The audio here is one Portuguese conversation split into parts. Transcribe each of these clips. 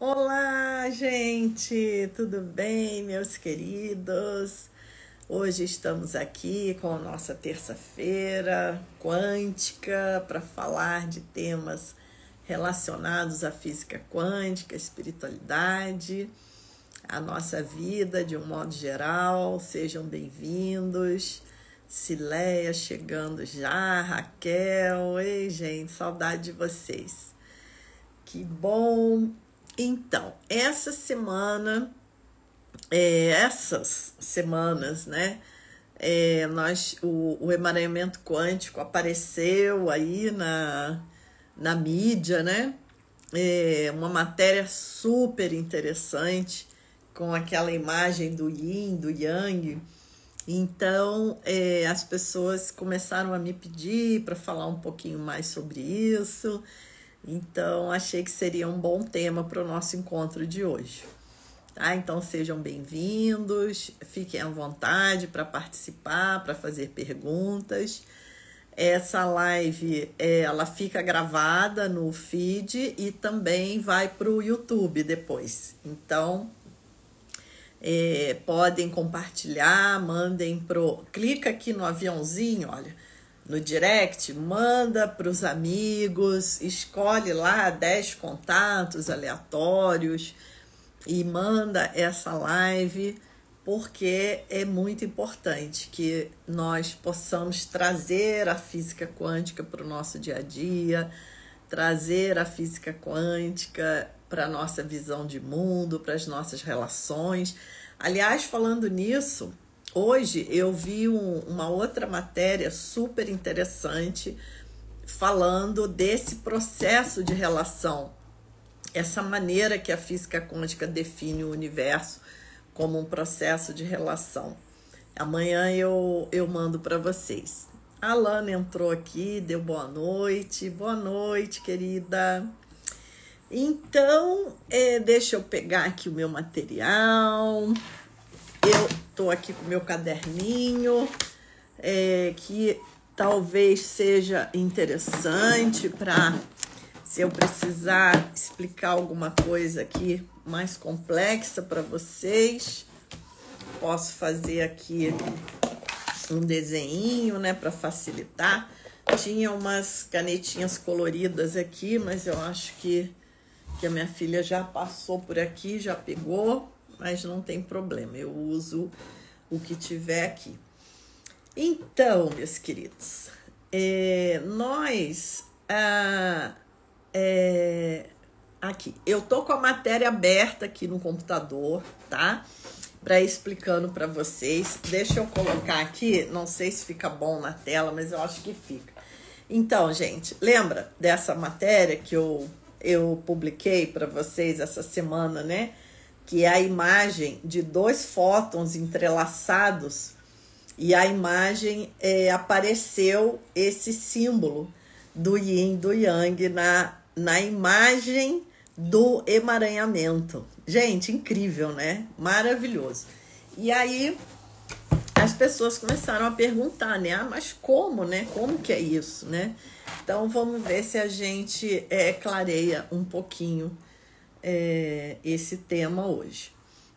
Olá, gente! Tudo bem, meus queridos? Hoje estamos aqui com a nossa terça-feira quântica para falar de temas relacionados à física quântica, espiritualidade, a nossa vida de um modo geral. Sejam bem-vindos. Cileia chegando já, Raquel. Ei, gente, saudade de vocês. Que bom! Então, essas semanas, né? O emaranhamento quântico apareceu aí na mídia, né? Uma matéria super interessante com aquela imagem do Yin, do Yang. Então, as pessoas começaram a me pedir para falar um pouquinho mais sobre isso. Então, achei que seria um bom tema para o nosso encontro de hoje. Tá? Então, sejam bem-vindos, fiquem à vontade para participar, para fazer perguntas. Essa live, ela fica gravada no feed e também vai para o YouTube depois. Então, podem compartilhar, mandem clica aqui no aviãozinho, olha, no direct, manda para os amigos, escolhe lá 10 contatos aleatórios e manda essa live, porque é muito importante que nós possamos trazer a física quântica para o nosso dia a dia, trazer a física quântica para a nossa visão de mundo, para as nossas relações. Aliás, falando nisso, hoje eu vi uma outra matéria super interessante falando desse processo de relação, essa maneira que a física quântica define o universo como um processo de relação. Amanhã eu mando para vocês. A Alana entrou aqui, deu boa noite, querida. Então, deixa eu pegar aqui o meu material. Eu estou aqui com o meu caderninho, que talvez seja interessante para, se eu precisar explicar alguma coisa aqui mais complexa para vocês, posso fazer aqui um desenho, né, para facilitar. Tinha umas canetinhas coloridas aqui, mas eu acho que a minha filha já passou por aqui, já pegou, mas não tem problema, eu uso o que tiver aqui. Então, meus queridos, aqui, eu tô com a matéria aberta aqui no computador, tá? Para ir explicando para vocês. Deixa eu colocar aqui, não sei se fica bom na tela, mas eu acho que fica. Então, gente, lembra dessa matéria que eu publiquei para vocês essa semana, né? Que é a imagem de 2 fótons entrelaçados e a imagem apareceu esse símbolo do Yin, do Yang na imagem do emaranhamento. Gente, incrível, né? Maravilhoso. E aí as pessoas começaram a perguntar, né? Ah, mas como, né? Como que é isso, né? Então, vamos ver se a gente clareia um pouquinho esse tema hoje.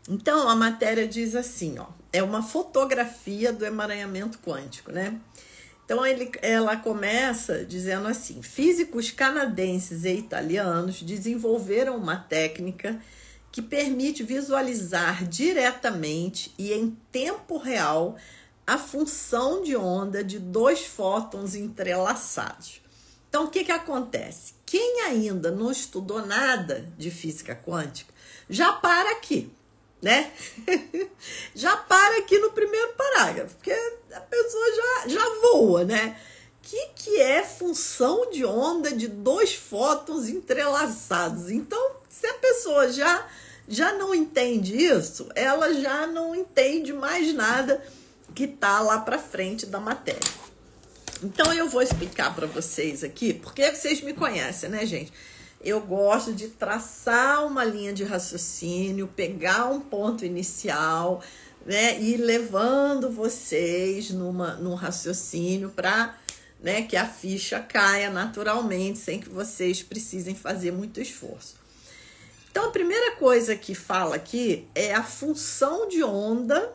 Então, a matéria diz assim, ó, é uma fotografia do emaranhamento quântico, né? Então, ela começa dizendo assim, físicos canadenses e italianos desenvolveram uma técnica que permite visualizar diretamente e em tempo real a função de onda de 2 fótons entrelaçados. Então, o que acontece? Quem ainda não estudou nada de física quântica, já para aqui, né? Já para aqui no primeiro parágrafo, porque a pessoa já voa, né? O que é função de onda de 2 fótons entrelaçados? Então, se a pessoa já não entende isso, ela já não entende mais nada que está lá para frente da matéria. Então, eu vou explicar para vocês aqui, porque vocês me conhecem, né, gente? Eu gosto de traçar uma linha de raciocínio, pegar um ponto inicial, né, e ir levando vocês num raciocínio para, né, que a ficha caia naturalmente, sem que vocês precisem fazer muito esforço. Então, a primeira coisa que fala aqui é a função de onda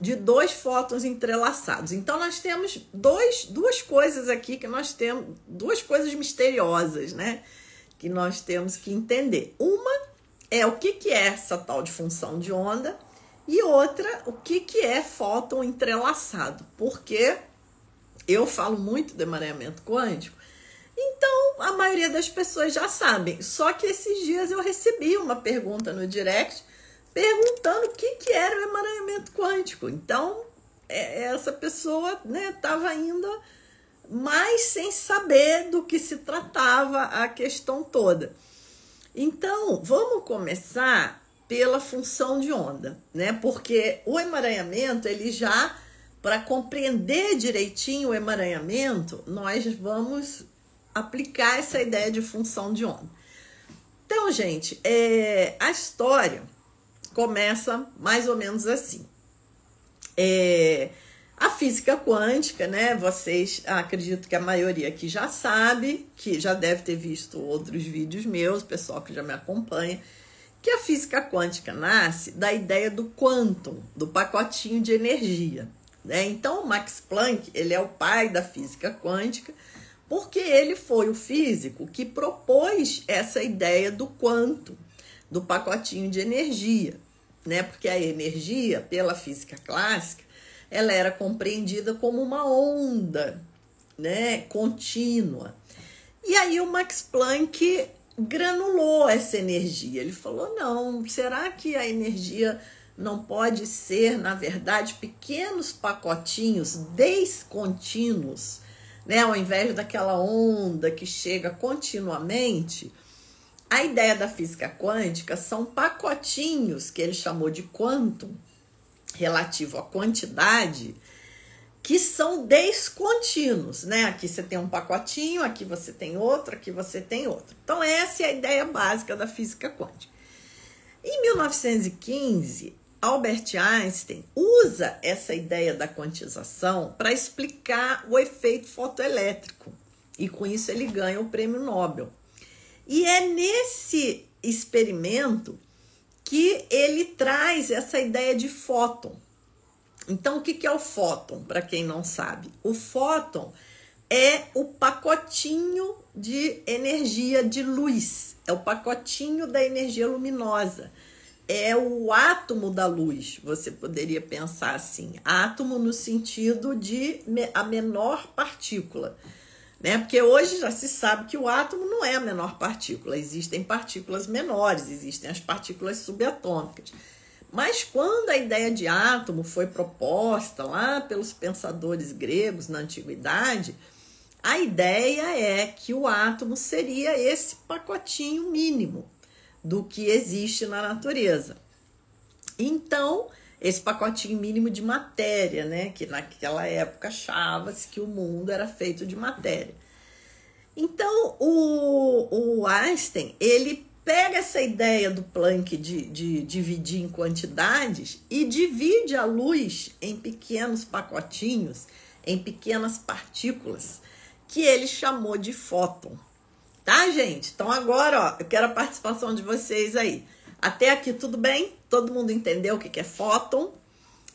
de dois fótons entrelaçados. Então, nós temos duas coisas aqui que nós temos, duas coisas misteriosas, né? Que nós temos que entender. Uma é o que é essa tal de função de onda e outra, o que é fóton entrelaçado. Porque eu falo muito de emaranhamento quântico, então a maioria das pessoas já sabem. Só que esses dias eu recebi uma pergunta no direct perguntando o que era o emaranhamento quântico. Então, essa pessoa, né, estava ainda mais sem saber do que se tratava a questão toda. Então, vamos começar pela função de onda, né? Porque o emaranhamento, ele já, para compreender direitinho o emaranhamento, nós vamos aplicar essa ideia de função de onda. Então, gente, a história começa mais ou menos assim. A física quântica, né? Vocês, acredito que a maioria aqui já sabe, que já deve ter visto outros vídeos meus, pessoal que já me acompanha, que a física quântica nasce da ideia do quantum, do pacotinho de energia, né? Então, o Max Planck, ele é o pai da física quântica, porque ele foi o físico que propôs essa ideia do quantum, do pacotinho de energia, né? Porque a energia, pela física clássica, ela era compreendida como uma onda, né, contínua. E aí o Max Planck granulou essa energia. Ele falou, não, será que a energia não pode ser, na verdade, pequenos pacotinhos descontínuos, né? Ao invés daquela onda que chega continuamente? A ideia da física quântica são pacotinhos, que ele chamou de quantum, relativo à quantidade, que são descontínuos, né? Aqui você tem um pacotinho, aqui você tem outro, aqui você tem outro. Então, essa é a ideia básica da física quântica. Em 1915, Albert Einstein usa essa ideia da quantização para explicar o efeito fotoelétrico. E com isso ele ganha o prêmio Nobel. E é nesse experimento que ele traz essa ideia de fóton. Então, o que é o fóton, para quem não sabe? O fóton é o pacotinho de energia de luz, é o pacotinho da energia luminosa, é o átomo da luz, você poderia pensar assim, átomo no sentido de a menor partícula, né? Porque hoje já se sabe que o átomo não é a menor partícula, existem partículas menores, existem as partículas subatômicas. Mas quando a ideia de átomo foi proposta lá pelos pensadores gregos na antiguidade, a ideia é que o átomo seria esse pacotinho mínimo do que existe na natureza. Então, esse pacotinho mínimo de matéria, né? Que naquela época achava-se que o mundo era feito de matéria. Então, o Einstein, ele pega essa ideia do Planck de dividir em quantidades e divide a luz em pequenos pacotinhos, em pequenas partículas, que ele chamou de fóton. Tá, gente? Então agora, ó, eu quero a participação de vocês aí. Até aqui tudo bem? Todo mundo entendeu o que é fóton?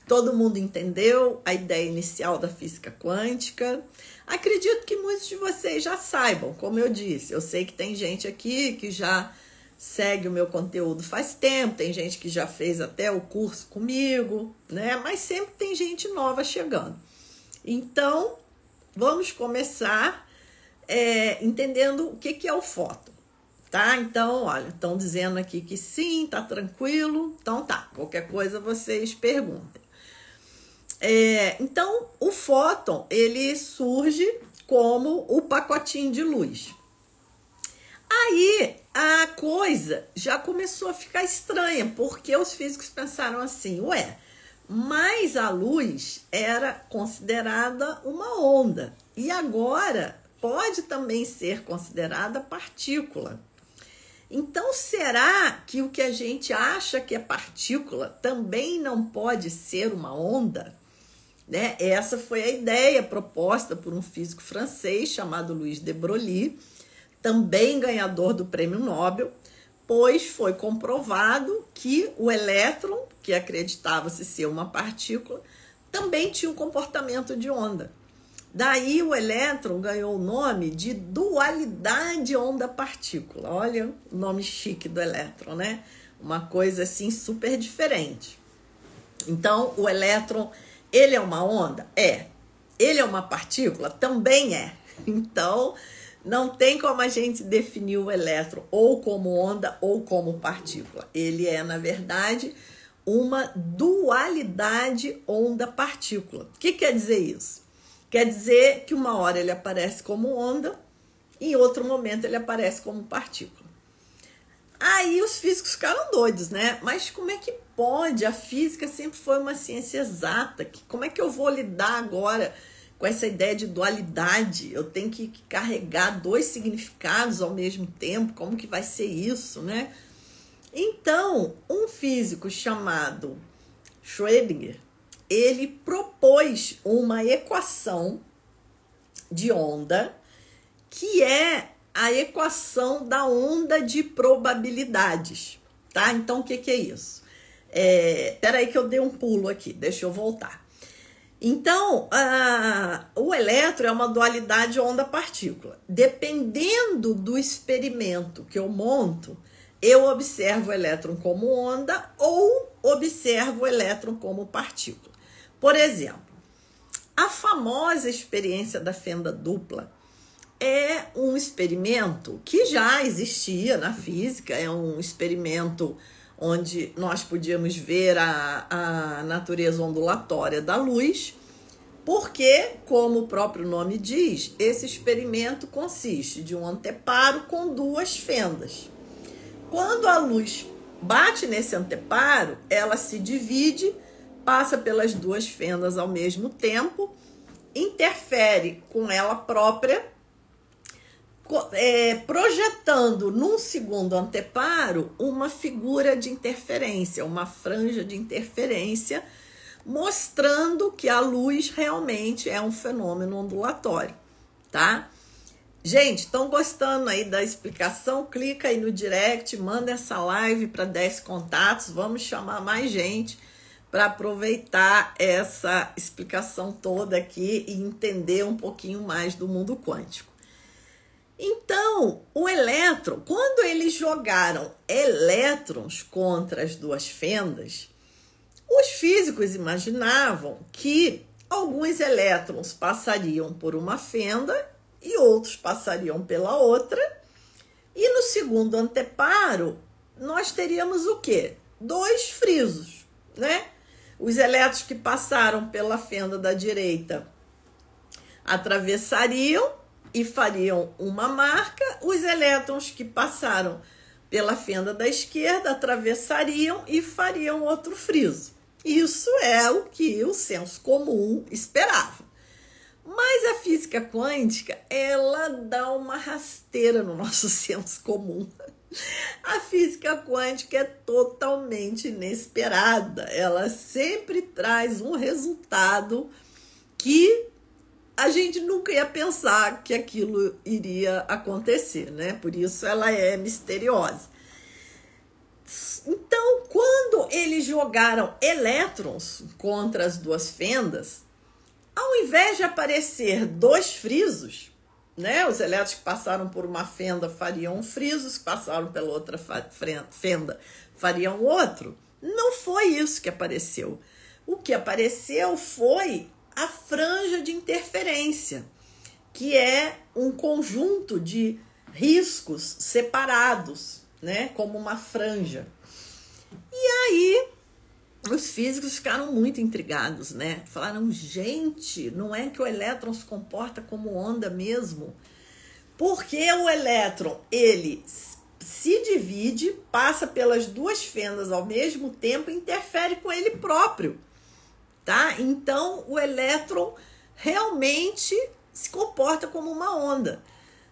Todo mundo entendeu a ideia inicial da física quântica? Acredito que muitos de vocês já saibam, como eu disse. Eu sei que tem gente aqui que já segue o meu conteúdo faz tempo, tem gente que já fez até o curso comigo, né? Mas sempre tem gente nova chegando. Então, vamos começar entendendo o que é o fóton, tá? Então, olha, estão dizendo aqui que sim, tá tranquilo. Então tá, qualquer coisa vocês perguntem. Então, o fóton, ele surge como o pacotinho de luz. Aí, a coisa já começou a ficar estranha, porque os físicos pensaram assim, mas a luz era considerada uma onda, e agora pode também ser considerada partícula. Então, será que o que a gente acha que é partícula também não pode ser uma onda? Né? Essa foi a ideia proposta por um físico francês chamado Louis de Broglie, também ganhador do prêmio Nobel, pois foi comprovado que o elétron, que acreditava-se ser uma partícula, também tinha um comportamento de onda. Daí o elétron ganhou o nome de dualidade onda-partícula. Olha o nome chique do elétron, né? Uma coisa assim super diferente. Então, o elétron, ele é uma onda? É. Ele é uma partícula? Também é. Então, não tem como a gente definir o elétron ou como onda ou como partícula. Ele é, na verdade, uma dualidade onda-partícula. O que quer dizer isso? Quer dizer que uma hora ele aparece como onda e em outro momento ele aparece como partícula. Aí os físicos ficaram doidos, né? Mas como é que pode? A física sempre foi uma ciência exata. Como é que eu vou lidar agora com essa ideia de dualidade? Eu tenho que carregar dois significados ao mesmo tempo. Como que vai ser isso, né? Então, um físico chamado Schrödinger, ele propôs uma equação de onda que é a equação da onda de probabilidades, tá? Então, o que é isso? Peraí que eu dei um pulo aqui, deixa eu voltar. Então, o elétron é uma dualidade onda-partícula. Dependendo do experimento que eu monto, eu observo o elétron como onda ou observo o elétron como partícula. Por exemplo, a famosa experiência da fenda dupla é um experimento que já existia na física, é um experimento onde nós podíamos ver a natureza ondulatória da luz, porque, como o próprio nome diz, esse experimento consiste de um anteparo com duas fendas. Quando a luz bate nesse anteparo, ela se divide, passa pelas duas fendas ao mesmo tempo, interfere com ela própria, projetando num segundo anteparo uma figura de interferência, uma franja de interferência, mostrando que a luz realmente é um fenômeno ondulatório, tá? Gente, estão gostando aí da explicação? Clica aí no direct, manda essa live para 10 contatos, vamos chamar mais gente para aproveitar essa explicação toda aqui e entender um pouquinho mais do mundo quântico. Então, o elétron, quando eles jogaram elétrons contra as duas fendas, os físicos imaginavam que alguns elétrons passariam por uma fenda e outros passariam pela outra, e no segundo anteparo, nós teríamos o quê? Dois frisos, né? Os elétrons que passaram pela fenda da direita atravessariam e fariam uma marca, os elétrons que passaram pela fenda da esquerda atravessariam e fariam outro friso. Isso é o que o senso comum esperava. Mas a física quântica, ela dá uma rasteira no nosso senso comum. A física quântica é totalmente inesperada. Ela sempre traz um resultado que a gente nunca ia pensar que aquilo iria acontecer, né? Por isso ela é misteriosa. Então, quando eles jogaram elétrons contra as duas fendas, ao invés de aparecer dois frisos, né? Os elétrons que passaram por uma fenda fariam um friso, os que passaram pela outra fenda fariam outro. Não foi isso que apareceu. O que apareceu foi a franja de interferência, que é um conjunto de riscos separados, né? Como uma franja. E aí, os físicos ficaram muito intrigados, né? Falaram, gente, não é que o elétron se comporta como onda mesmo? Porque o elétron, ele se divide, passa pelas duas fendas ao mesmo tempo e interfere com ele próprio, tá? Então, o elétron realmente se comporta como uma onda.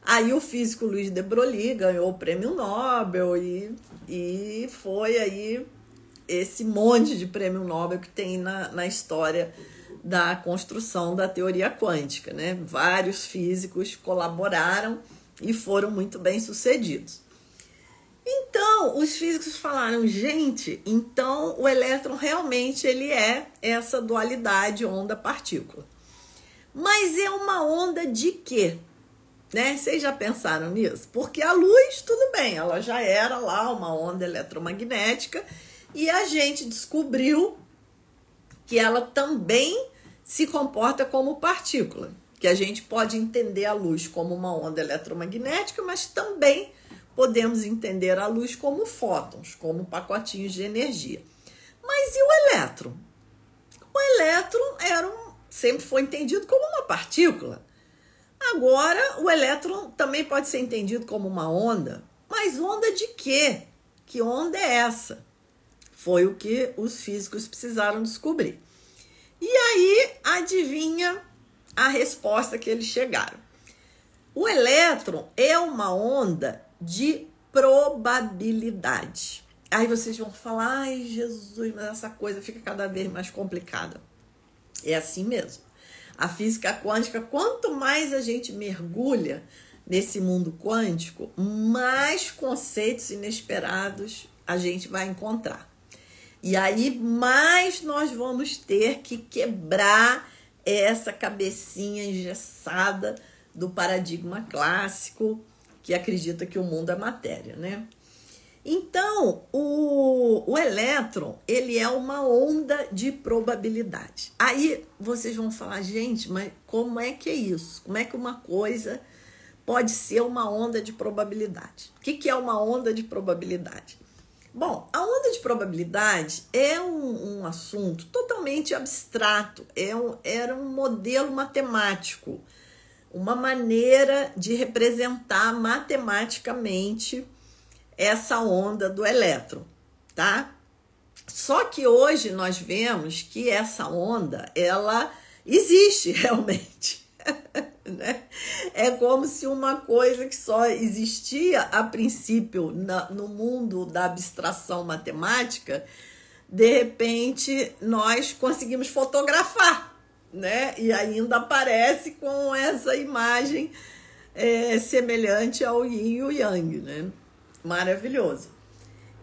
Aí o físico Louis de Broglie ganhou o prêmio Nobel e foi aí esse monte de prêmio Nobel que tem na história da construção da teoria quântica, né? Vários físicos colaboraram e foram muito bem sucedidos. Então, Então, os físicos falaram, gente, então o elétron realmente ele é essa dualidade onda-partícula. Mas é uma onda de quê? Né? Vocês já pensaram nisso? Porque a luz, tudo bem, ela já era lá uma onda eletromagnética e a gente descobriu que ela também se comporta como partícula, que a gente pode entender a luz como uma onda eletromagnética, mas também podemos entender a luz como fótons, como pacotinhos de energia. Mas e o elétron? O elétron sempre foi entendido como uma partícula. Agora, o elétron também pode ser entendido como uma onda. Mas onda de quê? Que onda é essa? Foi o que os físicos precisaram descobrir. E aí, adivinha a resposta que eles chegaram. O elétron é uma onda de probabilidade. Aí vocês vão falar, ai Jesus, mas essa coisa fica cada vez mais complicada. É assim mesmo. A física quântica, quanto mais a gente mergulha nesse mundo quântico, mais conceitos inesperados a gente vai encontrar. E aí, mais nós vamos ter que quebrar essa cabecinha engessada do paradigma clássico que acredita que o mundo é matéria, né? Então, o elétron, ele é uma onda de probabilidade. Aí vocês vão falar, gente, mas como é que é isso? Como é que uma coisa pode ser uma onda de probabilidade? O que é uma onda de probabilidade? Bom, a onda de probabilidade é um assunto totalmente abstrato, era um modelo matemático, uma maneira de representar matematicamente essa onda do elétron, tá? Só que hoje nós vemos que essa onda, ela existe realmente, né? É como se uma coisa que só existia a princípio no mundo da abstração matemática, de repente nós conseguimos fotografar, né? E ainda aparece com essa imagem semelhante ao yin e o yang, né? Maravilhoso.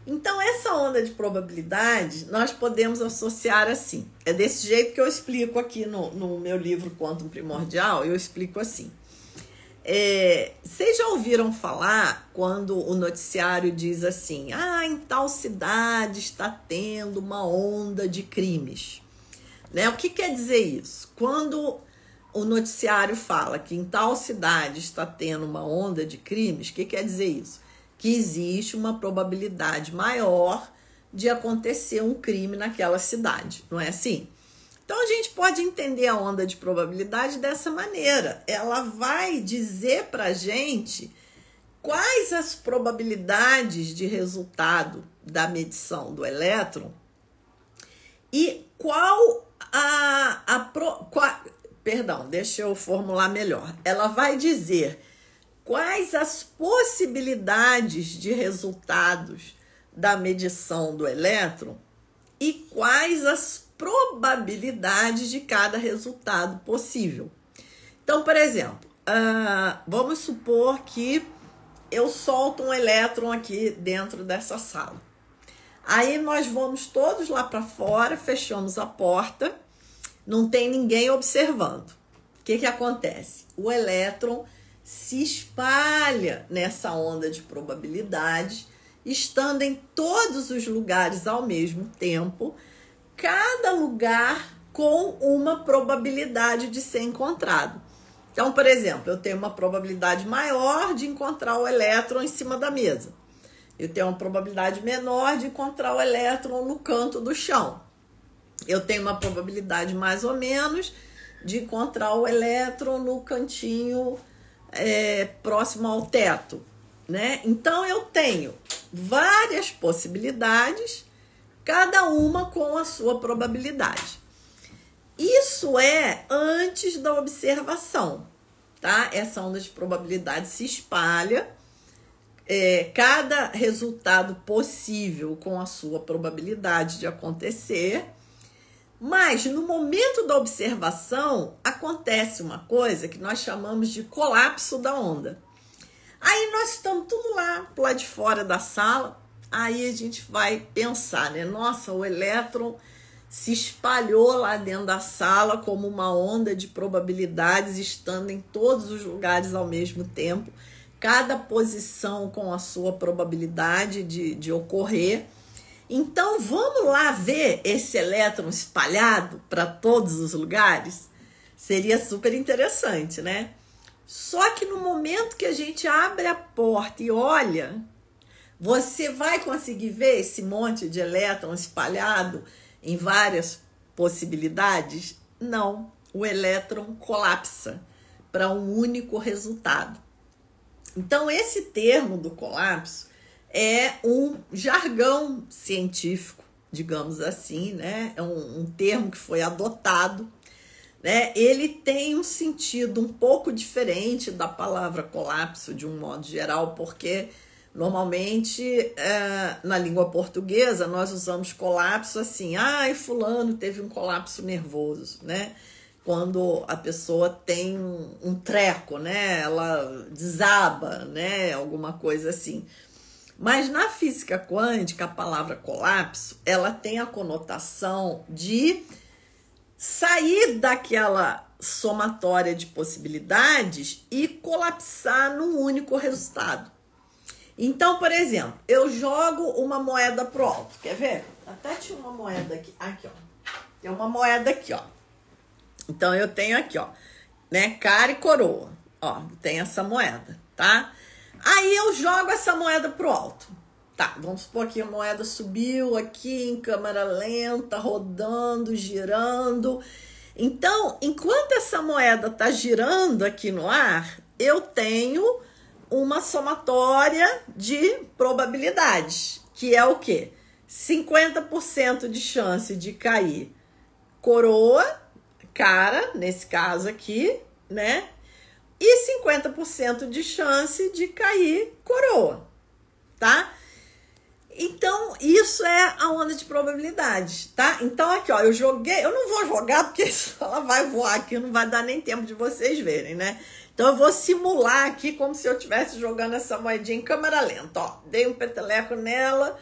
Então, essa onda de probabilidade, nós podemos associar assim. É desse jeito que eu explico aqui no meu livro Quantum Primordial, eu explico assim. Vocês já ouviram falar quando o noticiário diz assim, em tal cidade está tendo uma onda de crimes, né? O que quer dizer isso? Quando o noticiário fala que em tal cidade está tendo uma onda de crimes, o que quer dizer isso? Que existe uma probabilidade maior de acontecer um crime naquela cidade, não é assim? Então, a gente pode entender a onda de probabilidade dessa maneira. Ela vai dizer para a gente quais as probabilidades de resultado da medição do elétron e perdão, deixa eu formular melhor. Ela vai dizer quais as possibilidades de resultados da medição do elétron e quais as probabilidades de cada resultado possível. Então, por exemplo, vamos supor que eu solto um elétron aqui dentro dessa sala. Aí nós vamos todos lá para fora, fechamos a porta, não tem ninguém observando. O que acontece? O elétron se espalha nessa onda de probabilidade, estando em todos os lugares ao mesmo tempo, cada lugar com uma probabilidade de ser encontrado. Então, por exemplo, eu tenho uma probabilidade maior de encontrar o elétron em cima da mesa. Eu tenho uma probabilidade menor de encontrar o elétron no canto do chão. Eu tenho uma probabilidade mais ou menos de encontrar o elétron no cantinho próximo ao teto, né? Então, eu tenho várias possibilidades, cada uma com a sua probabilidade. Isso é antes da observação, tá? Essa onda de probabilidade se espalha, cada resultado possível com a sua probabilidade de acontecer, mas no momento da observação acontece uma coisa que nós chamamos de colapso da onda. Aí nós estamos tudo lá, pro lado de fora da sala, aí a gente vai pensar, né? Nossa, o elétron se espalhou lá dentro da sala como uma onda de probabilidades, estando em todos os lugares ao mesmo tempo, cada posição com a sua probabilidade de ocorrer. Então, vamos lá ver esse elétron espalhado para todos os lugares? Seria super interessante, né? Só que no momento que a gente abre a porta e olha, você vai conseguir ver esse monte de elétron espalhado em várias possibilidades? Não, o elétron colapsa para um único resultado. Então, esse termo do colapso é um jargão científico, digamos assim, né? É um termo que foi adotado, né? Ele tem um sentido um pouco diferente da palavra colapso, de um modo geral, porque normalmente na língua portuguesa nós usamos colapso assim, ai, fulano teve um colapso nervoso, né? Quando a pessoa tem um treco, né? Ela desaba, né? Alguma coisa assim. Mas na física quântica, a palavra colapso, ela tem a conotação de sair daquela somatória de possibilidades e colapsar num único resultado. Então, por exemplo, eu jogo uma moeda pro alto. Quer ver? Até tinha uma moeda aqui. Aqui, ó. Tem uma moeda aqui, ó. Então, eu tenho aqui, ó, né, cara e coroa. Ó, tem essa moeda, tá? Aí eu jogo essa moeda pro alto. Tá, vamos supor que a moeda subiu aqui em câmera lenta, rodando, girando. Então, enquanto essa moeda tá girando aqui no ar, eu tenho uma somatória de probabilidades, que é o quê? 50% de chance de cair coroa, cara, nesse caso aqui, né? E 50% de chance de cair coroa, tá? Então, isso é a onda de probabilidades, tá? Então, aqui, ó, eu joguei... Eu não vou jogar porque ela vai voar aqui, não vai dar nem tempo de vocês verem, né? Então, eu vou simular aqui como se eu estivesse jogando essa moedinha em câmera lenta, ó. Dei um peteleco nela,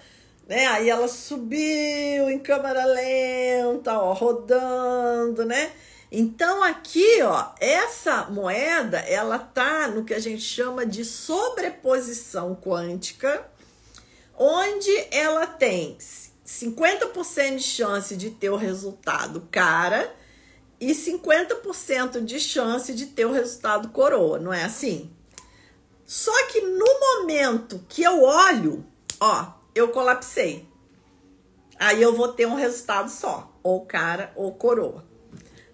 né? Aí ela subiu em câmera lenta, ó, rodando, né? Então, aqui, ó, essa moeda, ela tá no que a gente chama de sobreposição quântica, onde ela tem 50% de chance de ter o resultado cara e 50% de chance de ter o resultado coroa, não é assim? Só que no momento que eu olho, ó, eu colapsei. Aí eu vou ter um resultado só, ou cara ou coroa,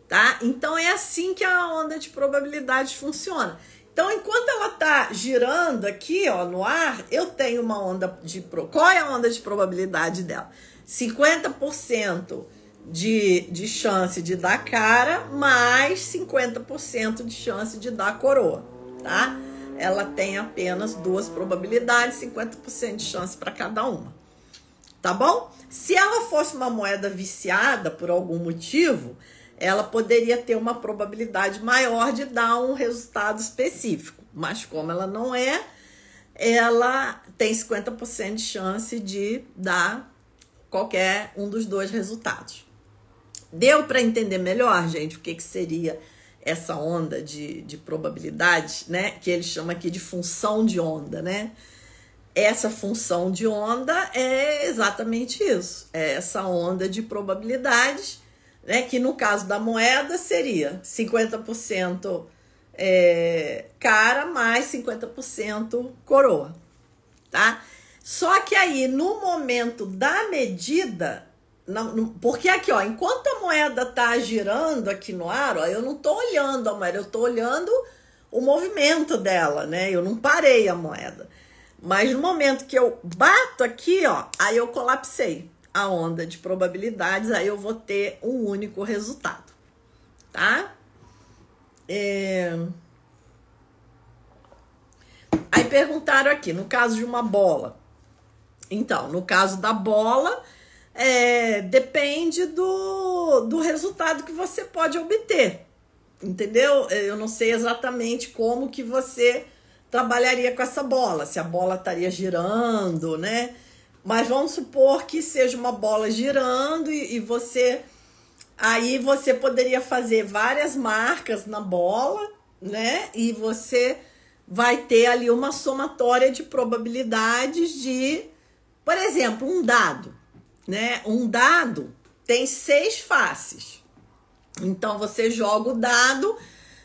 tá? Então é assim que a onda de probabilidades funciona. Então, enquanto ela tá girando aqui, ó, no ar, eu tenho uma onda de... Qual é a onda de probabilidade dela? 50% de chance de dar cara, mais 50% de chance de dar coroa, tá? Ela tem apenas duas probabilidades, 50% de chance para cada uma, tá bom? Se ela fosse uma moeda viciada por algum motivo, ela poderia ter uma probabilidade maior de dar um resultado específico. Mas como ela não é, ela tem 50% de chance de dar qualquer um dos dois resultados. Deu para entender melhor, gente, o que seria essa onda de probabilidades, né? Que eles chamam aqui de função de onda, né? Essa função de onda é exatamente isso. É essa onda de probabilidades, né, que no caso da moeda seria 50% cara mais 50% coroa, tá? Só que aí no momento da medida, porque aqui, ó, enquanto a moeda tá girando aqui no ar, ó, eu não tô olhando a moeda, eu tô olhando o movimento dela, né? Eu não parei a moeda. Mas no momento que eu bato aqui, ó, aí eu colapsei a onda de probabilidades, aí eu vou ter um único resultado, tá? Aí perguntaram aqui, no caso de uma bola. Então, no caso da bola, depende do resultado que você pode obter, entendeu? Eu não sei exatamente como que você trabalharia com essa bola, se a bola estaria girando, né? Mas vamos supor que seja uma bola girando e você... Aí você poderia fazer várias marcas na bola, né? E você vai ter ali uma somatória de probabilidades de, por exemplo, um dado, né? Um dado tem 6 faces. Então você joga o dado,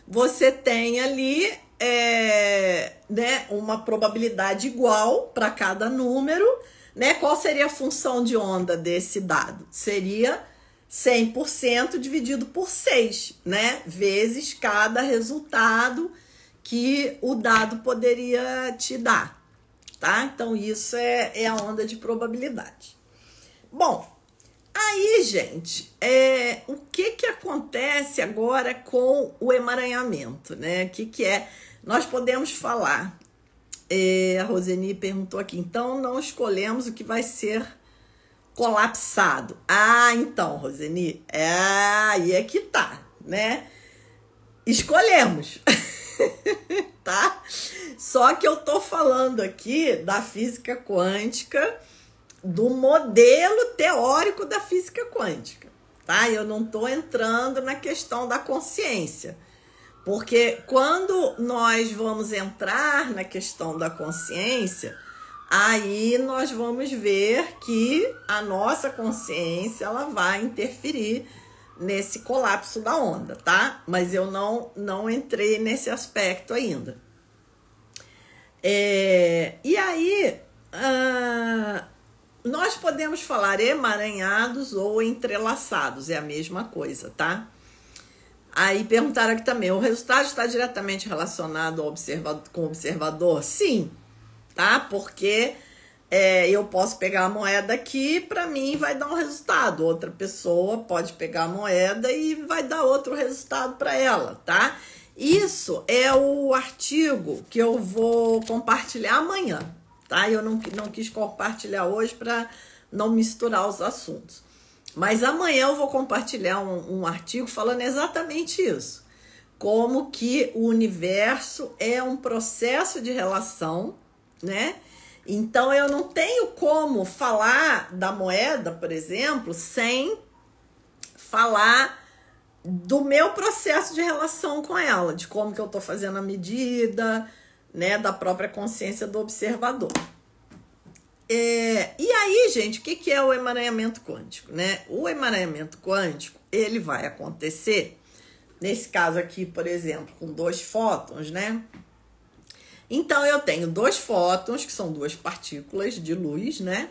você tem ali né, uma probabilidade igual para cada número, né? Qual seria a função de onda desse dado? Seria 100% dividido por 6, né? Vezes cada resultado que o dado poderia te dar, tá? Então, isso é a onda de probabilidade. Bom, aí, gente, o que acontece agora com o emaranhamento, né? O que é? Nós podemos falar, a Roseni perguntou aqui, então não escolhemos o que vai ser colapsado. Ah, então, Roseni, aí é que tá, né? Escolhemos, tá? Só que eu tô falando aqui da física quântica, do modelo teórico da física quântica, tá? Eu não tô entrando na questão da consciência, porque quando nós vamos entrar na questão da consciência, aí nós vamos ver que a nossa consciência ela vai interferir nesse colapso da onda, tá? Mas eu não entrei nesse aspecto ainda. E aí, nós podemos falar emaranhados ou entrelaçados, é a mesma coisa, tá? Aí perguntaram aqui também, o resultado está diretamente relacionado com o observador? Sim. Tá? Porque eu posso pegar a moeda aqui, para mim vai dar um resultado. Outra pessoa pode pegar a moeda e vai dar outro resultado para ela, tá? Isso é o artigo que eu vou compartilhar amanhã, tá? Eu não quis compartilhar hoje para não misturar os assuntos. Mas amanhã eu vou compartilhar um artigo falando exatamente isso. Como que o universo é um processo de relação, né? Então eu não tenho como falar da moeda, por exemplo, sem falar do meu processo de relação com ela, de como que eu tô fazendo a medida, né, da própria consciência do observador. E aí, gente, o que é o emaranhamento quântico, né? O emaranhamento quântico, ele vai acontecer, nesse caso aqui, por exemplo, com 2 fótons, né? Então, eu tenho 2 fótons, que são 2 partículas de luz, né?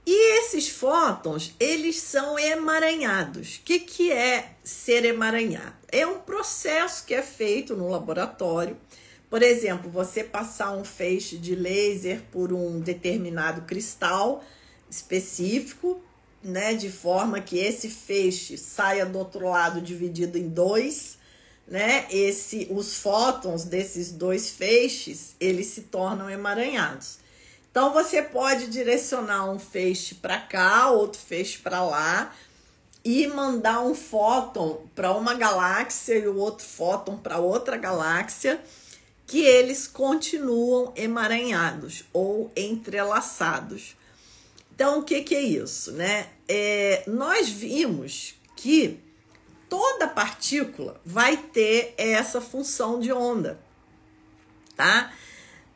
E esses fótons, eles são emaranhados. O que é ser emaranhado? É um processo que é feito no laboratório. Por exemplo, você passar um feixe de laser por um determinado cristal específico, né? De forma que esse feixe saia do outro lado dividido em 2, né? Os fótons desses 2 feixes, eles se tornam emaranhados. Então, você pode direcionar um feixe para cá, outro feixe para lá, e mandar um fóton para uma galáxia e o outro fóton para outra galáxia, que eles continuam emaranhados ou entrelaçados. Então, o que é isso, né? Nós vimos que toda partícula vai ter essa função de onda, tá?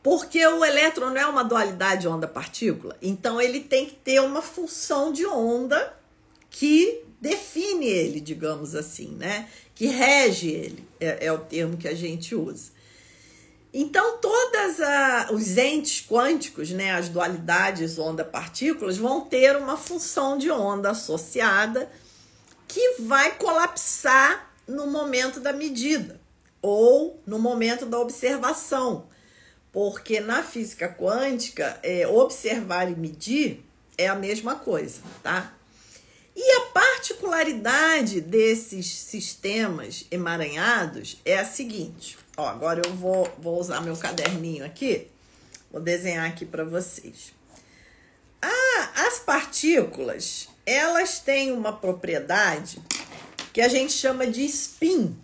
Porque o elétron não é uma dualidade onda-partícula, então ele tem que ter uma função de onda que define ele, digamos assim, né? Que rege ele, é o termo que a gente usa. Então, todos os entes quânticos, né, as dualidades onda-partículas, vão ter uma função de onda associada que vai colapsar no momento da medida ou no momento da observação. Porque na física quântica, observar e medir é a mesma coisa, tá? E a particularidade desses sistemas emaranhados é a seguinte. Ó, agora eu vou usar meu caderninho aqui, vou desenhar aqui para vocês. As partículas, elas têm uma propriedade que a gente chama de spin,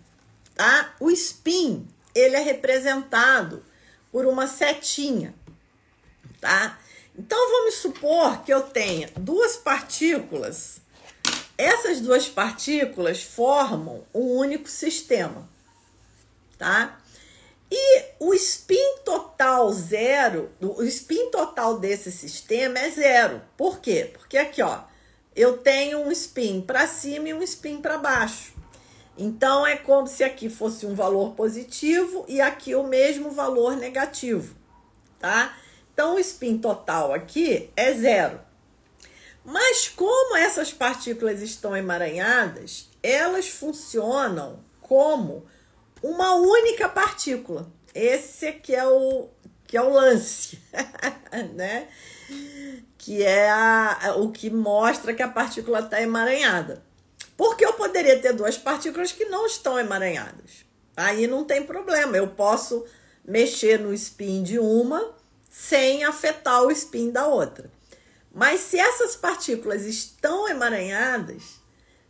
tá? O spin, ele é representado por uma setinha, tá? Então, vamos supor que eu tenha duas partículas. Essas duas partículas formam um único sistema, tá? E o spin total zero, o spin total desse sistema é zero. Por quê? Porque aqui, ó, eu tenho um spin para cima e um spin para baixo. Então, é como se aqui fosse um valor positivo e aqui o mesmo valor negativo, tá? Então, o spin total aqui é zero. Mas como essas partículas estão emaranhadas, elas funcionam como uma única partícula. Esse aqui é o lance, né? Que é o que mostra que a partícula está emaranhada. Porque eu poderia ter duas partículas que não estão emaranhadas. Aí não tem problema, eu posso mexer no spin de uma sem afetar o spin da outra. Mas se essas partículas estão emaranhadas,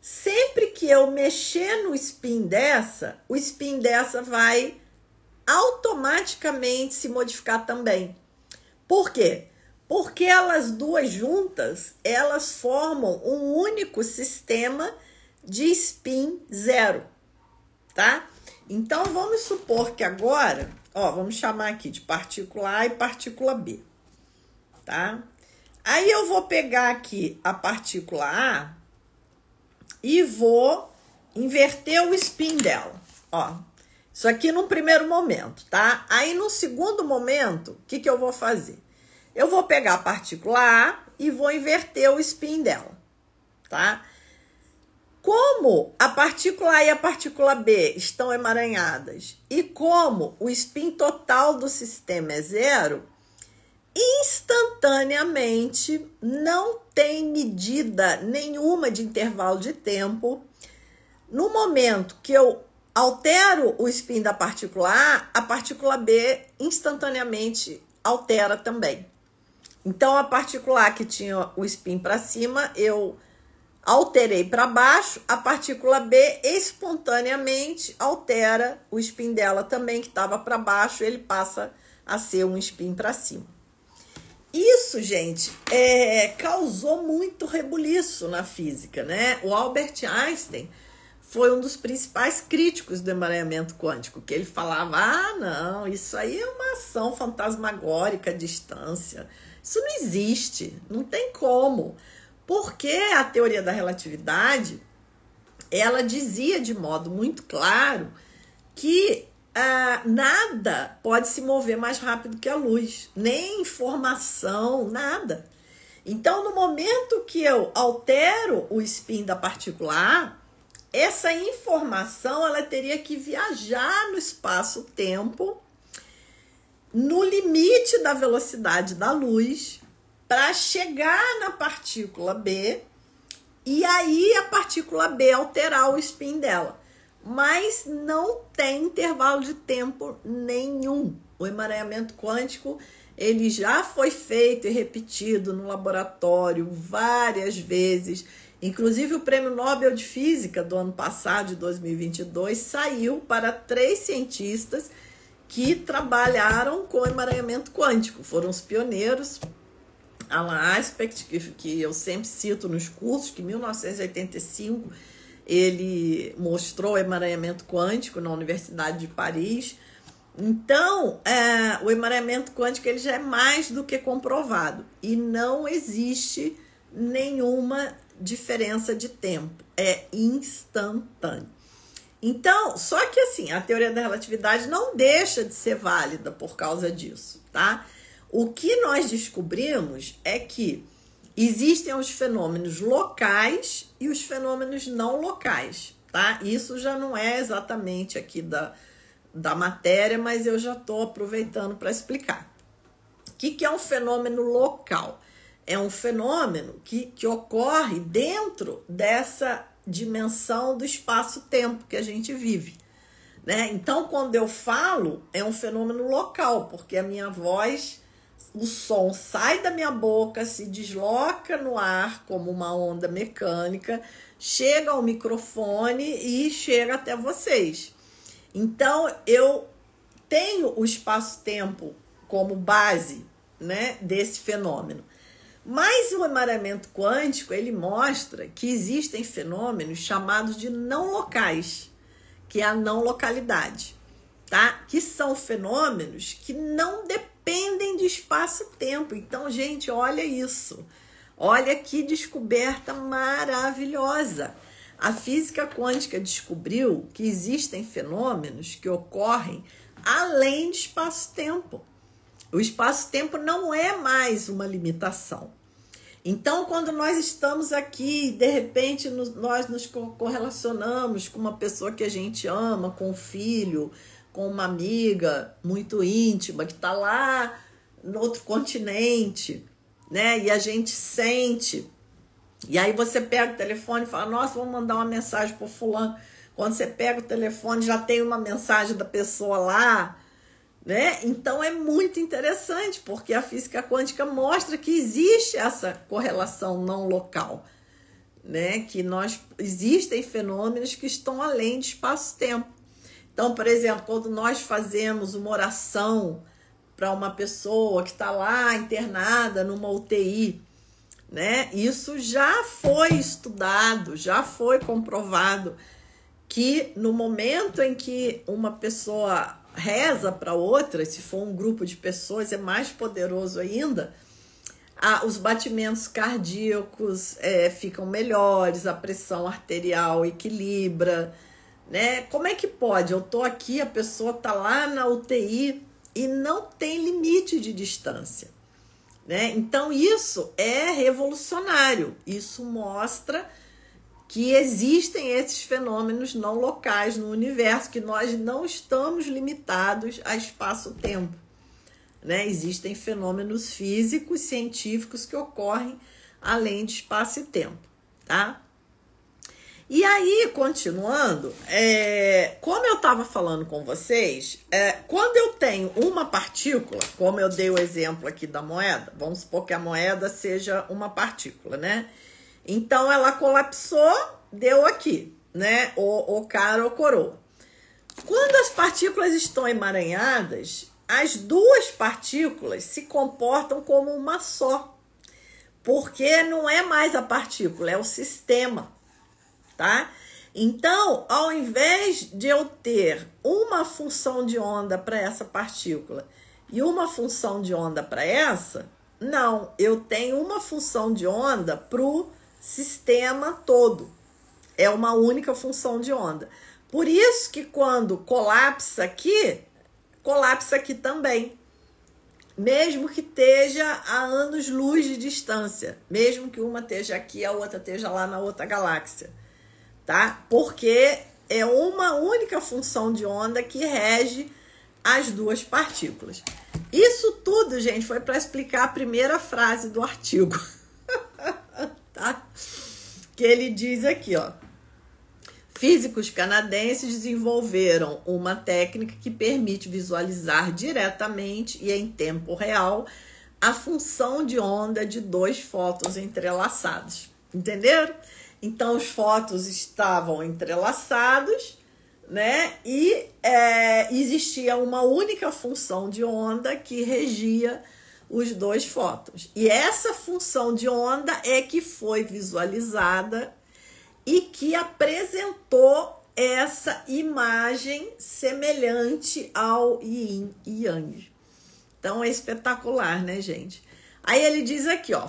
sempre que eu mexer no spin dessa, o spin dessa vai automaticamente se modificar também. Por quê? Porque elas duas juntas, elas formam um único sistema de spin zero, tá? Então, vamos supor que agora, ó, vamos chamar aqui de partícula A e partícula B, tá? Aí eu vou pegar aqui a partícula A e vou inverter o spin dela, ó. Isso aqui num primeiro momento, tá? Aí no segundo momento, o que eu vou fazer? Eu vou pegar a partícula A e vou inverter o spin dela, tá? Como a partícula A e a partícula B estão emaranhadas e como o spin total do sistema é zero, instantaneamente não tem medida nenhuma de intervalo de tempo. No momento que eu altero o spin da partícula A partícula B instantaneamente altera também. Então, a partícula A que tinha o spin para cima, eu alterei para baixo, a partícula B espontaneamente altera o spin dela também, que estava para baixo, ele passa a ser um spin para cima. Isso, gente, causou muito rebuliço na física, né? O Albert Einstein foi um dos principais críticos do emaranhamento quântico, que ele falava, não, isso aí é uma ação fantasmagórica à distância, isso não existe, não tem como. Porque a teoria da relatividade, ela dizia de modo muito claro que nada pode se mover mais rápido que a luz, nem informação, nada. Então, no momento que eu altero o spin da partícula A, essa informação ela teria que viajar no espaço-tempo, no limite da velocidade da luz, para chegar na partícula B e aí a partícula B alterar o spin dela. Mas não tem intervalo de tempo nenhum. O emaranhamento quântico, ele já foi feito e repetido no laboratório várias vezes. Inclusive, o Prêmio Nobel de Física do ano passado, de 2022, saiu para 3 cientistas que trabalharam com emaranhamento quântico. Foram os pioneiros. Alan Aspect, que eu sempre cito nos cursos, que em 1985 ele mostrou o emaranhamento quântico na Universidade de Paris. Então, o emaranhamento quântico ele já é mais do que comprovado e não existe nenhuma diferença de tempo, é instantâneo. Então, só que assim, a teoria da relatividade não deixa de ser válida por causa disso, tá? O que nós descobrimos é que existem os fenômenos locais e os fenômenos não locais, tá? Isso já não é exatamente aqui da matéria, mas eu já estou aproveitando para explicar. O que é um fenômeno local? É um fenômeno que ocorre dentro dessa dimensão do espaço-tempo que a gente vive, né? Então, quando eu falo, é um fenômeno local, porque a minha voz, o som sai da minha boca, se desloca no ar como uma onda mecânica, chega ao microfone e chega até vocês. Então, eu tenho o espaço-tempo como base né, desse fenômeno. Mas o emaranhamento quântico, ele mostra que existem fenômenos chamados de não locais, que é a não localidade, tá? Que são fenômenos que não dependem de espaço-tempo. Então, gente, olha isso. Olha que descoberta maravilhosa. A física quântica descobriu que existem fenômenos que ocorrem além de espaço-tempo. O espaço-tempo não é mais uma limitação. Então, quando nós estamos aqui, de repente nós nos correlacionamos com uma pessoa que a gente ama, com um filho, com uma amiga muito íntima, que está lá no outro continente, né? E a gente sente. E aí você pega o telefone e fala, nossa, vou mandar uma mensagem para o fulano. Quando você pega o telefone, já tem uma mensagem da pessoa lá, né? Então é muito interessante, porque a física quântica mostra que existe essa correlação não local, né? Que existem fenômenos que estão além de espaço-tempo. Então, por exemplo, quando nós fazemos uma oração para uma pessoa que está lá internada numa UTI, né? Isso já foi estudado, já foi comprovado que no momento em que uma pessoa reza para outra, se for um grupo de pessoas, é mais poderoso ainda, os batimentos cardíacos ficam melhores, a pressão arterial equilibra, né? Como é que pode? Eu tô aqui, a pessoa tá lá na UTI e não tem limite de distância, né? Então isso é revolucionário, isso mostra que existem esses fenômenos não locais no universo, que nós não estamos limitados a espaço-tempo, né? Existem fenômenos físicos, científicos que ocorrem além de espaço e tempo, tá? E aí, continuando, como eu estava falando com vocês, quando eu tenho uma partícula, como eu dei o exemplo aqui da moeda, vamos supor que a moeda seja uma partícula, né? Então, ela colapsou, deu aqui, né? O cara ou coroa. Quando as partículas estão emaranhadas, as duas partículas se comportam como uma só. Porque não é mais a partícula, é o sistema, tá? Então, ao invés de eu ter uma função de onda para essa partícula e uma função de onda para essa, não, eu tenho uma função de onda para o sistema todo. É uma única função de onda. Por isso que quando colapsa aqui também. Mesmo que esteja a anos-luz de distância. Mesmo que uma esteja aqui, a outra esteja lá na outra galáxia. Tá? Porque é uma única função de onda que rege as duas partículas. Isso tudo, gente, foi para explicar a primeira frase do artigo. Tá? Que ele diz aqui, ó. Físicos canadenses desenvolveram uma técnica que permite visualizar diretamente e em tempo real a função de onda de dois fótons entrelaçados. Entenderam? Então, os fótons estavam entrelaçados, né? E existia uma única função de onda que regia os dois fótons. E essa função de onda é que foi visualizada e que apresentou essa imagem semelhante ao yin e yang. Então é espetacular, né, gente? Aí ele diz aqui, ó,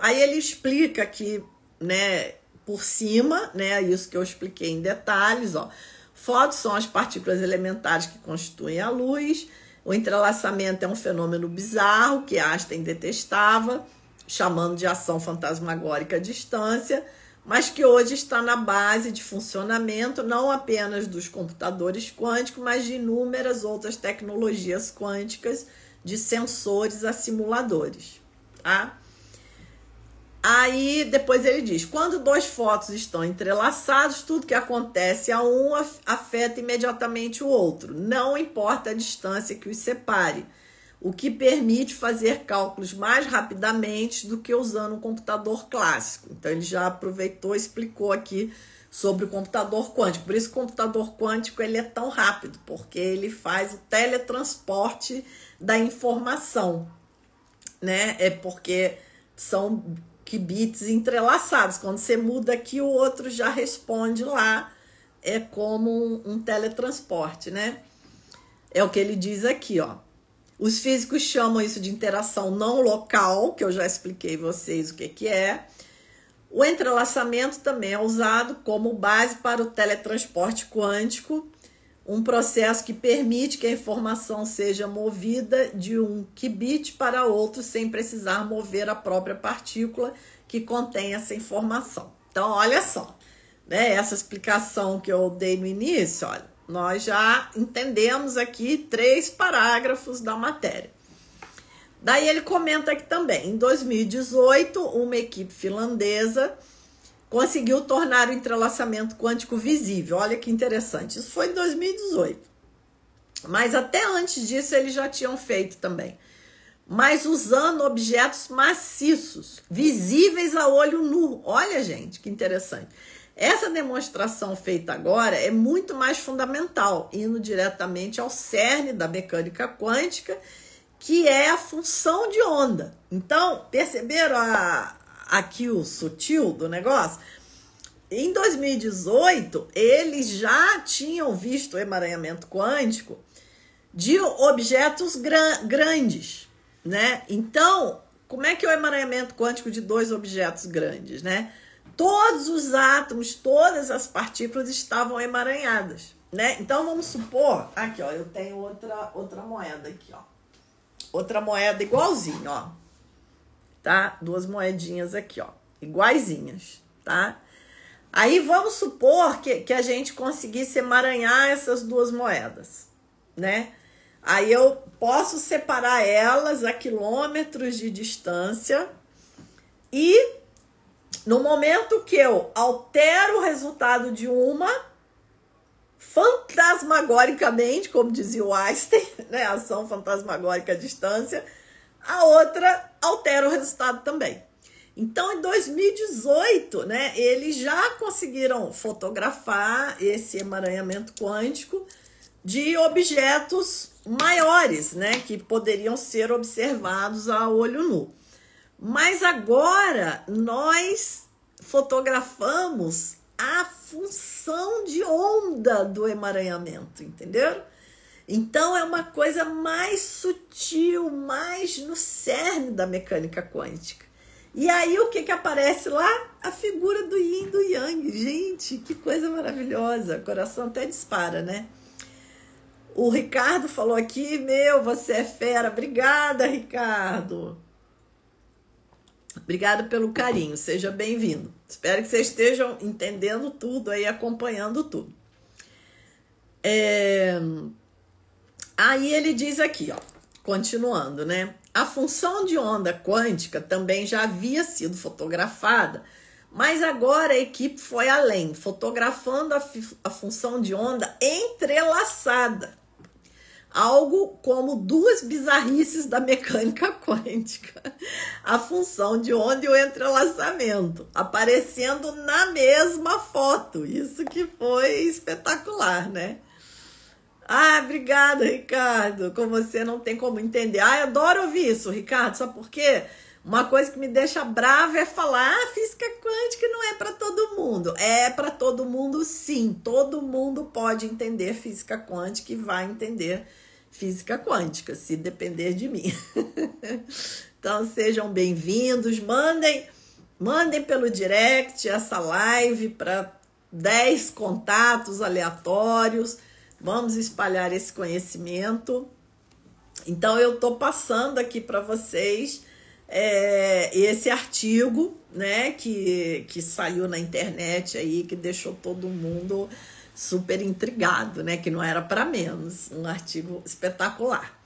aí ele explica aqui, né, por cima, né, isso que eu expliquei em detalhes, ó. Fótons são as partículas elementares que constituem a luz. O entrelaçamento é um fenômeno bizarro que Einstein detestava, chamando de ação fantasmagórica à distância, mas que hoje está na base de funcionamento não apenas dos computadores quânticos, mas de inúmeras outras tecnologias quânticas, de sensores a simuladores, tá? Aí, depois ele diz, quando dois fótons estão entrelaçados, tudo que acontece a um afeta imediatamente o outro, não importa a distância que os separe, o que permite fazer cálculos mais rapidamente do que usando um computador clássico. Então, ele já aproveitou e explicou aqui sobre o computador quântico. Por isso, o computador quântico ele é tão rápido, porque ele faz o teletransporte da informação. né? É porque são qubits entrelaçados. Quando você muda aqui, o outro já responde lá. É como um teletransporte, né? É o que ele diz aqui, ó. Os físicos chamam isso de interação não local, que eu já expliquei vocês o que é. O entrelaçamento também é usado como base para o teletransporte quântico, um processo que permite que a informação seja movida de um qubit para outro sem precisar mover a própria partícula que contém essa informação. Então, olha só, né? Essa explicação que eu dei no início, olha, nós já entendemos aqui 3 parágrafos da matéria. Daí ele comenta aqui também, em 2018, uma equipe finlandesa conseguiu tornar o entrelaçamento quântico visível. Olha que interessante. Isso foi em 2018. Mas até antes disso eles já tinham feito também. Mas usando objetos maciços, visíveis a olho nu. Olha, gente, que interessante. Essa demonstração feita agora é muito mais fundamental, indo diretamente ao cerne da mecânica quântica, que é a função de onda. Então, perceberam aqui o sutil do negócio? Em 2018, eles já tinham visto o emaranhamento quântico de objetos grandes, né? Então, como é que é o emaranhamento quântico de 2 objetos grandes, né? Todos os átomos, todas as partículas estavam emaranhadas, né? Então, vamos supor... Aqui, ó, eu tenho outra moeda aqui, ó. Outra moeda igualzinha, ó. Tá? 2 moedinhas aqui, ó. Iguaizinhas, tá? Aí, vamos supor que a gente conseguisse emaranhar essas 2 moedas, né? Aí, eu posso separar elas a quilômetros de distância e... no momento que eu altero o resultado de uma, fantasmagoricamente, como dizia o Einstein, né, ação fantasmagórica à distância, a outra altera o resultado também. Então, em 2018, né, eles já conseguiram fotografar esse emaranhamento quântico de objetos maiores, né, que poderiam ser observados a olho nu. Mas agora nós fotografamos a função de onda do emaranhamento, entenderam? Então é uma coisa mais sutil, mais no cerne da mecânica quântica. E aí o que aparece lá? A figura do yin e do yang. Gente, que coisa maravilhosa. O coração até dispara, né? O Ricardo falou aqui, você é fera. Obrigada, Ricardo. Obrigada pelo carinho, seja bem-vindo. Espero que vocês estejam entendendo tudo aí, acompanhando tudo. Aí ele diz aqui, ó, continuando, né? A função de onda quântica também já havia sido fotografada, mas agora a equipe foi além, fotografando a função de onda entrelaçada. Algo como 2 bizarrices da mecânica quântica. A função de onda e o entrelaçamento, aparecendo na mesma foto. Isso que foi espetacular, né? Ah, obrigada, Ricardo. Com você não tem como entender. Ah, eu adoro ouvir isso, Ricardo. Sabe por quê? Uma coisa que me deixa brava é falar, física quântica não é para todo mundo. É para todo mundo, sim. Todo mundo pode entender física quântica e vai entender física quântica, se depender de mim. Então, sejam bem-vindos. Mandem pelo direct essa live para 10 contatos aleatórios. Vamos espalhar esse conhecimento. Então, eu estou passando aqui para vocês esse artigo, né, que saiu na internet aí, que deixou todo mundo super intrigado, né, que não era para menos, um artigo espetacular.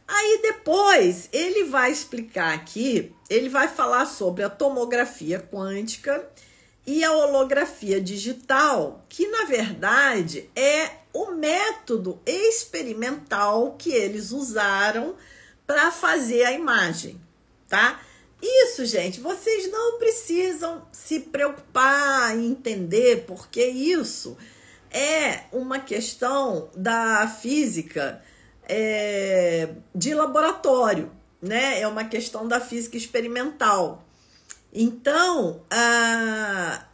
Aí depois ele vai explicar aqui, ele vai falar sobre a tomografia quântica e a holografia digital, que na verdade é o método experimental que eles usaram para fazer a imagem, tá? Isso, gente, vocês não precisam se preocupar em entender, porque isso é uma questão da física de laboratório, né? É uma questão da física experimental. Então, a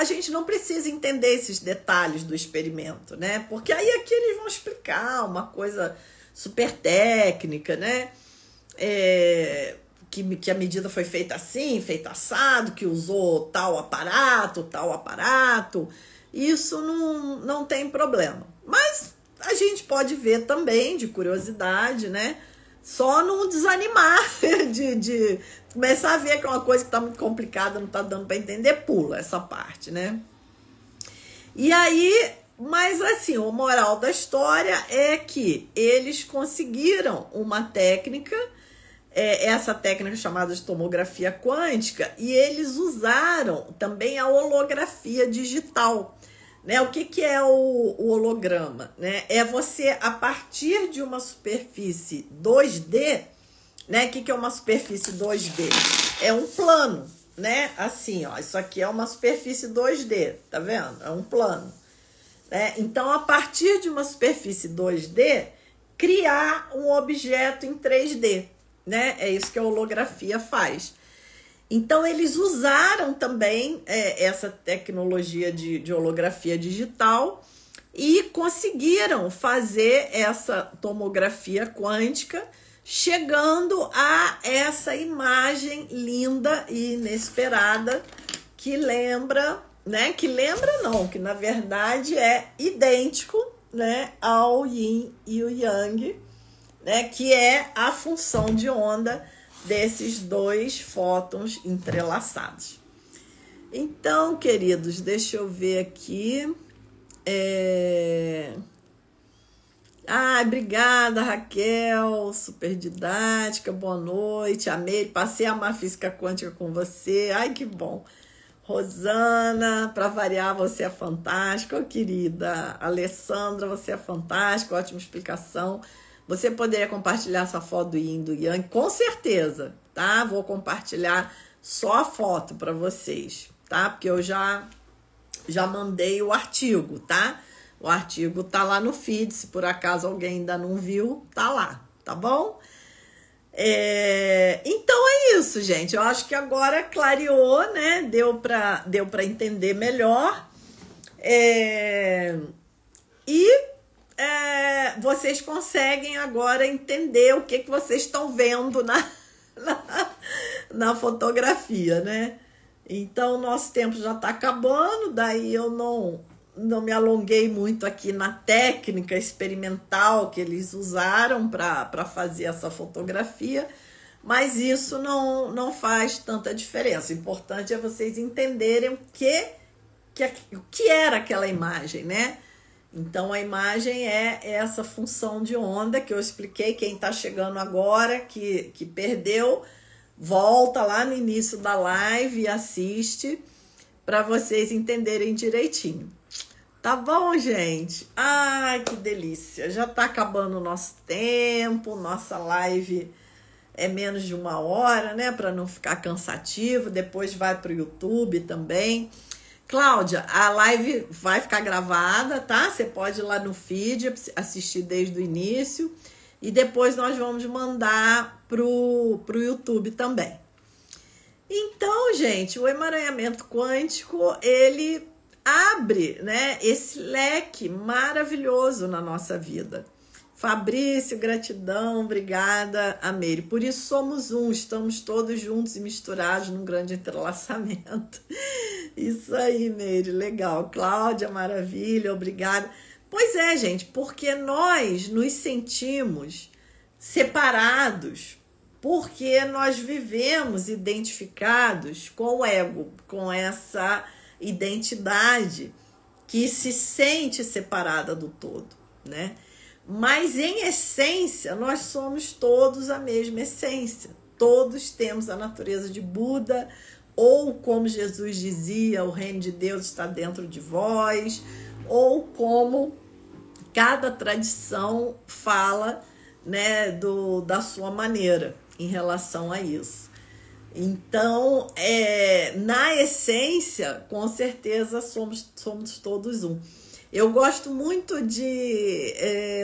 gente não precisa entender esses detalhes do experimento, né? Porque aí aqui eles vão explicar uma coisa super técnica, né? Que a medida foi feita assim, feita assado, que usou tal aparato. Isso não tem problema. Mas a gente pode ver também, de curiosidade, né? Só não desanimar de começar a ver que é uma coisa que está muito complicada, não está dando para entender, pula essa parte, né? E aí, mas assim, o moral da história é que eles conseguiram uma técnica, essa técnica chamada de tomografia quântica, e eles usaram também a holografia digital. Né? O que é o holograma? Né? É você, a partir de uma superfície 2D, né? O que é uma superfície 2D? É um plano, né? Assim, ó, isso aqui é uma superfície 2D, tá vendo? É um plano. Né? Então, a partir de uma superfície 2D, criar um objeto em 3D, né? É isso que a holografia faz. Então, eles usaram também essa tecnologia de holografia digital e conseguiram fazer essa tomografia quântica, chegando a essa imagem linda e inesperada que lembra, né? Que lembra não, que na verdade é idêntico, né, ao Yin e o Yang, né? Que é a função de onda desses dois fótons entrelaçados. Então, queridos, deixa eu ver aqui. Obrigada, Raquel, super didática, boa noite, amei, passei a amar física quântica com você, ai que bom. Rosana, para variar, você é fantástica, querida. Alessandra, você é fantástica, ótima explicação. Você poderia compartilhar essa foto do Yin e do Yang? Com certeza, tá? Vou compartilhar só a foto para vocês, tá? Porque eu já mandei o artigo, tá? O artigo tá lá no feed, se por acaso alguém ainda não viu, tá lá, tá bom? Então é isso, gente. Eu acho que agora clareou, né? Deu para entender melhor. Vocês conseguem agora entender o que vocês estão vendo na fotografia, né? Então, nosso tempo já está acabando, daí eu não me alonguei muito aqui na técnica experimental que eles usaram para fazer essa fotografia, mas isso não faz tanta diferença. O importante é vocês entenderem o que era aquela imagem, né? Então, a imagem é essa função de onda que eu expliquei. Quem está chegando agora, que perdeu, volta lá no início da live e assiste para vocês entenderem direitinho. Tá bom, gente? Ai, que delícia! Já está acabando o nosso tempo, nossa live é menos de 1 hora, né? Para não ficar cansativo. Depois vai para o YouTube também. Cláudia, a live vai ficar gravada, tá? Você pode ir lá no feed, assistir desde o início. E depois nós vamos mandar pro YouTube também. Então, gente, o emaranhamento quântico, ele abre, né, esse leque maravilhoso na nossa vida. Fabrício, gratidão, obrigada, Meire. Por isso somos um, estamos todos juntos e misturados num grande entrelaçamento. Isso aí, Meire, legal. Cláudia, maravilha, obrigada. Pois é, gente, porque nós nos sentimos separados, porque nós vivemos identificados com o ego, com essa identidade que se sente separada do todo, né? Mas, em essência, nós somos todos a mesma essência. Todos temos a natureza de Buda, ou como Jesus dizia, o reino de Deus está dentro de vós, ou como cada tradição fala, né, da sua maneira em relação a isso. Então, na essência, com certeza, somos todos um. Eu gosto muito de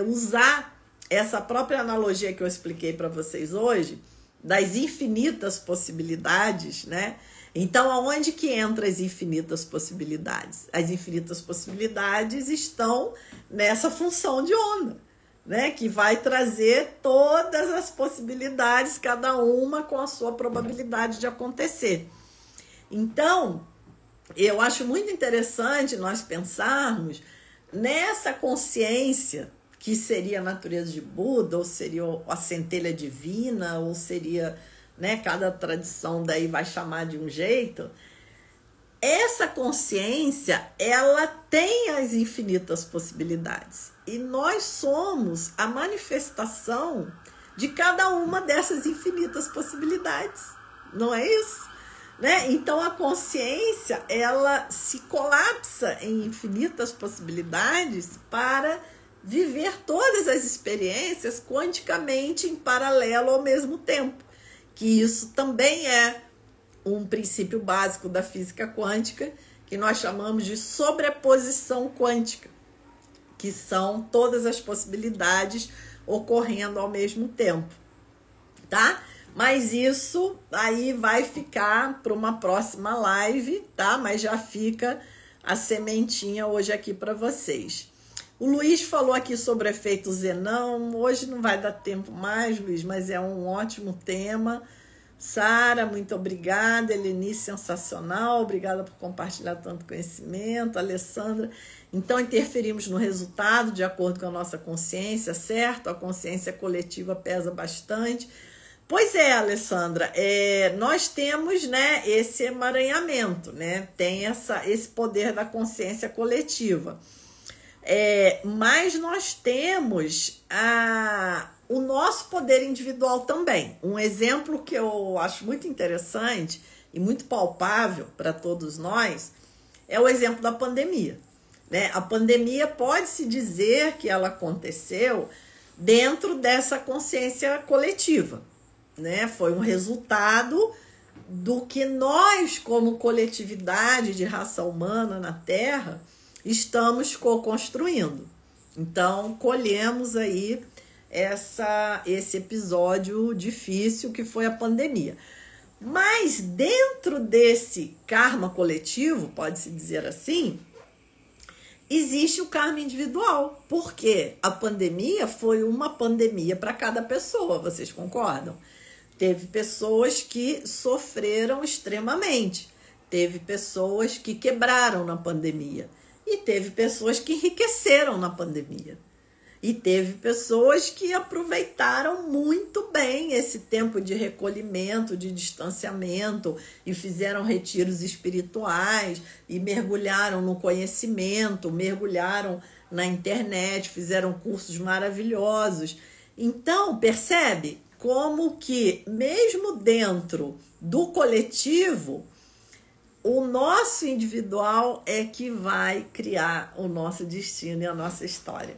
usar essa própria analogia que eu expliquei para vocês hoje, das infinitas possibilidades, né? Então, aonde que entra as infinitas possibilidades? As infinitas possibilidades estão nessa função de onda, né? Que vai trazer todas as possibilidades, cada uma com a sua probabilidade de acontecer. Então, eu acho muito interessante nós pensarmos nessa consciência que seria a natureza de Buda, ou seria a centelha divina, ou seria, né, cada tradição daí vai chamar de um jeito. Essa consciência, ela tem as infinitas possibilidades. E nós somos a manifestação de cada uma dessas infinitas possibilidades. Não é isso? Né? Então, a consciência, ela se colapsa em infinitas possibilidades para viver todas as experiências quanticamente em paralelo ao mesmo tempo. Que isso também é um princípio básico da física quântica, que nós chamamos de sobreposição quântica, que são todas as possibilidades ocorrendo ao mesmo tempo, tá? Mas isso aí vai ficar para uma próxima live, tá? Mas já fica a sementinha hoje aqui para vocês. O Luiz falou aqui sobre o efeito Zenão. Hoje não vai dar tempo mais, Luiz, mas é um ótimo tema. Sara, muito obrigada. Elenice, sensacional. Obrigada por compartilhar tanto conhecimento. Alessandra, então interferimos no resultado de acordo com a nossa consciência, certo? A consciência coletiva pesa bastante. Pois é, Alessandra, nós temos, né, esse emaranhamento, né? Tem esse poder da consciência coletiva. Mas nós temos o nosso poder individual também. Um exemplo que eu acho muito interessante e muito palpável para todos nós é o exemplo da pandemia, né? A pandemia pode-se dizer que ela aconteceu dentro dessa consciência coletiva, né? Foi um resultado do que nós, como coletividade de raça humana na Terra, estamos co-construindo. Então, colhemos aí esse episódio difícil que foi a pandemia. Mas dentro desse karma coletivo, pode-se dizer assim, existe o karma individual, porque a pandemia foi uma pandemia para cada pessoa, vocês concordam? Teve pessoas que sofreram extremamente, teve pessoas que quebraram na pandemia, e teve pessoas que enriqueceram na pandemia. E teve pessoas que aproveitaram muito bem esse tempo de recolhimento, de distanciamento, e fizeram retiros espirituais, e mergulharam no conhecimento, mergulharam na internet, fizeram cursos maravilhosos. Então, percebe como que, mesmo dentro do coletivo, o nosso individual é que vai criar o nosso destino e a nossa história.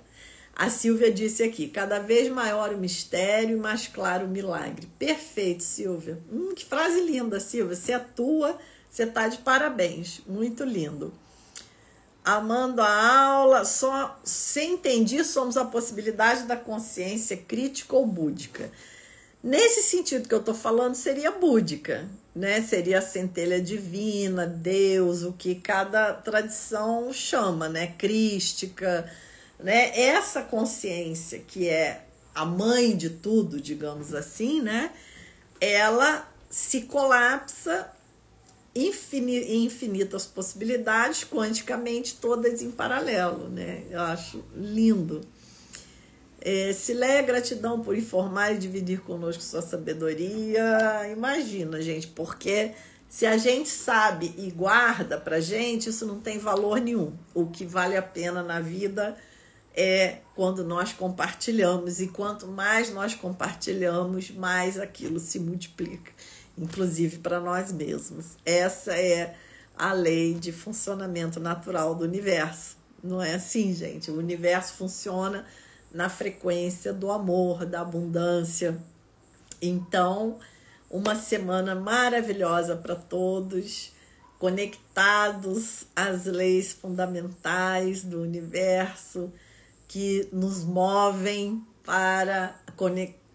A Silvia disse aqui, cada vez maior o mistério e mais claro o milagre. Perfeito, Silvia. Que frase linda, Silvia. Você atua, você está de parabéns. Muito lindo. Amando a aula, se entendi, somos a possibilidade da consciência crítica ou búdica. Nesse sentido que eu estou falando, seria búdica, né? Seria a centelha divina, Deus, o que cada tradição chama, né? Crística, né? Essa consciência que é a mãe de tudo, digamos assim, né? Ela se colapsa em infinitas possibilidades, quanticamente todas em paralelo, né? Eu acho lindo. Cileia, gratidão por informar e dividir conosco sua sabedoria. Imagina, gente, porque se a gente sabe e guarda pra gente, isso não tem valor nenhum. O que vale a pena na vida é quando nós compartilhamos, e quanto mais nós compartilhamos, mais aquilo se multiplica, inclusive para nós mesmos. Essa é a lei de funcionamento natural do universo. Não é assim, gente? O universo funciona na frequência do amor, da abundância. Então, uma semana maravilhosa para todos, conectados às leis fundamentais do universo que nos movem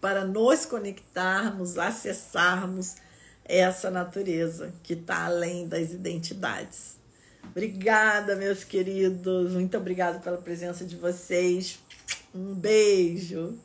para nos conectarmos, acessarmos essa natureza que está além das identidades. Obrigada, meus queridos. Muito obrigada pela presença de vocês. Um beijo.